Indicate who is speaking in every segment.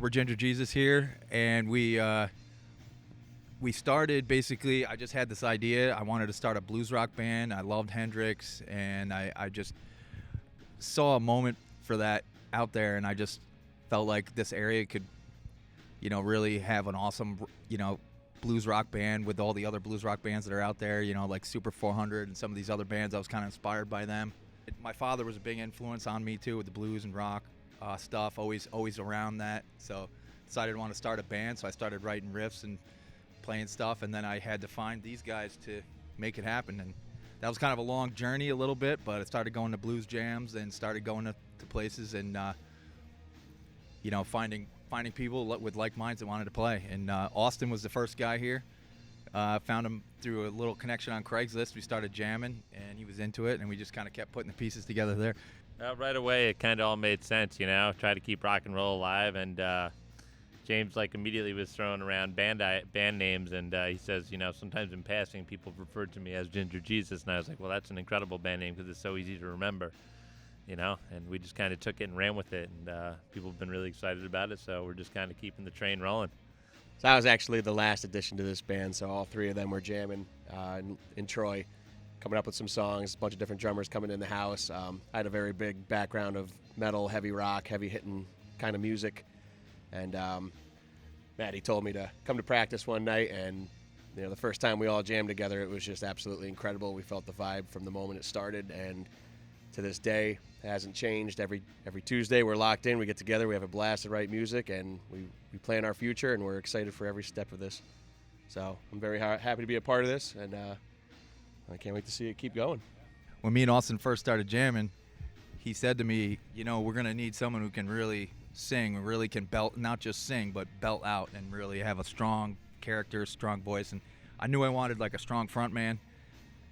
Speaker 1: We're Ginger Geezus here, and we started basically. I just had this idea. I wanted to start a blues rock band. I loved Hendrix, and I just saw a moment for that out there, and I just felt like this area could, really have an awesome, blues rock band with all the other blues rock bands that are out there, like Super 400 and some of these other bands. I was kind of inspired by them. My father was a big influence on me too with the blues and rock stuff, always around that. So decided I want to start a band, so I started writing riffs and playing stuff, and then I had to find these guys to make it happen. And that was kind of a long journey a little bit, but I started going to blues jams and started going to places and finding people with like minds that wanted to play. And Austin was the first guy here. Found him through a little connection on Craigslist. We started jamming, and he was into it, and we just kind of kept putting the pieces together there.
Speaker 2: Right away, it kind of all made sense, try to keep rock and roll alive. And James immediately was throwing around band names, and he says, sometimes in passing people referred to me as Ginger Geezus, and I was like, well, that's an incredible band name because it's so easy to remember, and we just kind of took it and ran with it, and people have been really excited about it, so we're just kind of keeping the train rolling.
Speaker 3: So I was actually the last addition to this band, so all three of them were jamming in Troy, coming up with some songs, a bunch of different drummers coming in the house. I had a very big background of metal, heavy rock, heavy hitting kind of music. And Maddie told me to come to practice one night, and the first time we all jammed together, it was just absolutely incredible. We felt the vibe from the moment it started, and to this day, it hasn't changed. Every Tuesday, we're locked in, we get together, we have a blast to write music, and we plan our future, and we're excited for every step of this. So I'm very happy to be a part of this, and I can't wait to see it keep going.
Speaker 1: When me and Austin first started jamming, he said to me, we're going to need someone who can really sing, really can belt, not just sing, but belt out and really have a strong character, strong voice. And I knew I wanted like a strong front man,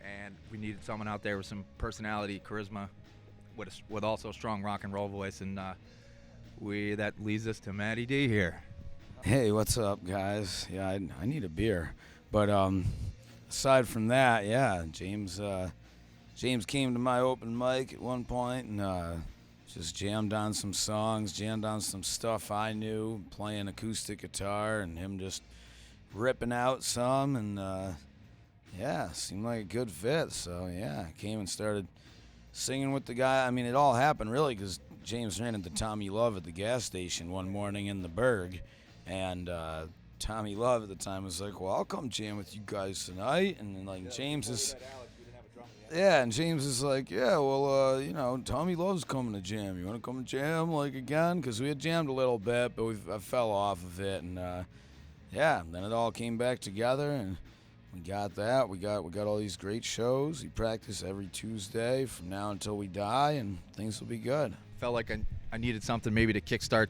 Speaker 1: and we needed someone out there with some personality, charisma, with also a strong rock and roll voice. And that leads us to Matty D here.
Speaker 4: Hey, what's up, guys? Yeah, I need a beer. But aside from that, yeah, James came to my open mic at one point and just jammed on some songs, jammed on some stuff I knew, playing acoustic guitar, and him just ripping out some, and seemed like a good fit. So yeah, I came and started singing with the guy. I mean, it all happened really because James ran into Tommy Love at the gas station one morning in the Berg, and Tommy Love at the time was like, well, I'll come jam with you guys tonight. And then like James is... Yeah, and James is like, yeah, well, Tommy Love's coming to jam. You want to come and jam, again? Because we had jammed a little bit, but I fell off of it. And, then it all came back together, and we got that. We got all these great shows. We practice every Tuesday from now until we die, and things will be good.
Speaker 1: Felt like I needed something maybe to kickstart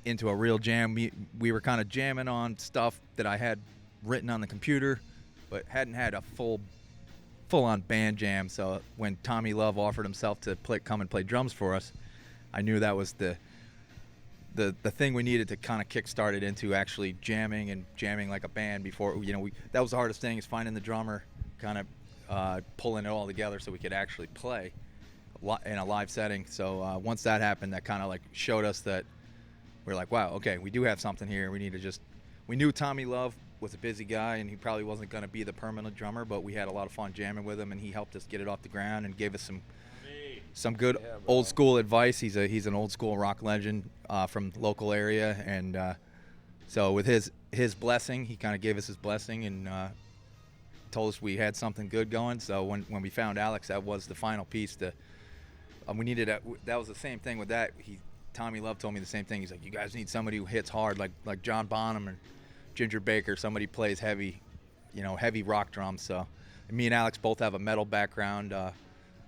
Speaker 1: into a real jam. We were kind of jamming on stuff that I had written on the computer, but hadn't had a full-on band jam. So when Tommy Love offered himself to come and play drums for us, I knew that was the thing we needed to kind of kickstart it into actually jamming like a band. Before that was the hardest thing, is finding the drummer, kind of pulling it all together so we could actually play in a live setting. So once that happened, that kind of showed us that we're like, wow, okay, we do have something here. We knew Tommy Love was a busy guy, and he probably wasn't going to be the permanent drummer, but we had a lot of fun jamming with him, and he helped us get it off the ground and gave us some good old school advice. He's an old school rock legend from the local area, and so with his blessing, he kind of gave us his blessing and told us we had something good going. So when we found Alex, that was the final piece. We needed that was the same thing with that. Tommy Love told me the same thing. He's like, you guys need somebody who hits hard, like John Bonham or Ginger Baker, somebody plays heavy rock drums. So me and Alex both have a metal background.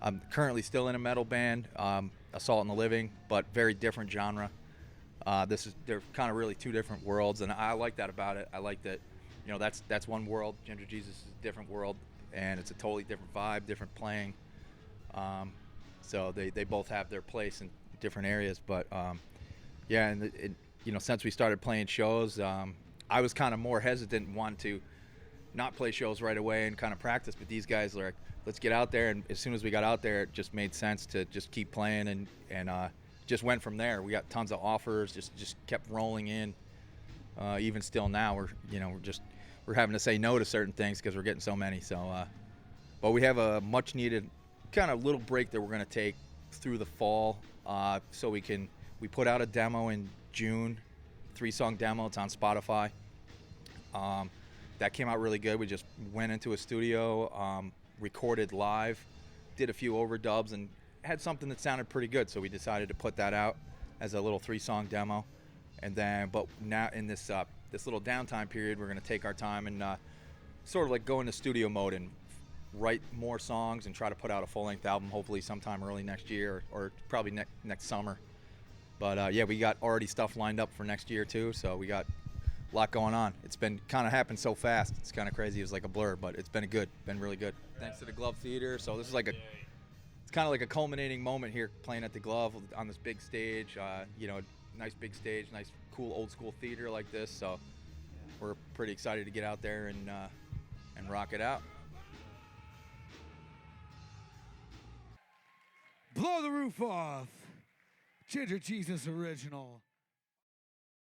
Speaker 1: I'm currently still in a metal band, Assault on the Living, but very different genre. They're kind of really two different worlds, and I like that about it. I like that, that's one world. Ginger Geezus is a different world, and it's a totally different vibe, different playing. So they both have their place in different areas, but since we started playing shows, I was kind of more hesitant and wanted to not play shows right away and kind of practice, but these guys are like, let's get out there. And as soon as we got out there, it just made sense to just keep playing and just went from there. We got tons of offers, just kept rolling in. Even still now, we're having to say no to certain things because we're getting so many. So, but we have a much needed kind of little break that we're going to take through the fall, so we put out a demo in June, 3-song demo. It's on Spotify. That came out really good. We just went into a studio, recorded live, did a few overdubs, and had something that sounded pretty good. So we decided to put that out as a little 3-song demo. And then, but now in this little downtime period, we're going to take our time and sort of like go into studio mode and write more songs and try to put out a full-length album, hopefully sometime early next year or probably next summer. But yeah, we got already stuff lined up for next year too, so we got a lot going on. It's been kind of happened so fast. It's kind of crazy. It was like a blur, but it's been really good. Thanks to the Glove Theater. So this is like it's kind of like a culminating moment here, playing at the Glove on this big stage. Nice big stage, nice cool old school theater like this. So we're pretty excited to get out there and rock it out.
Speaker 5: Blow the Roof Off, Ginger Jesus original.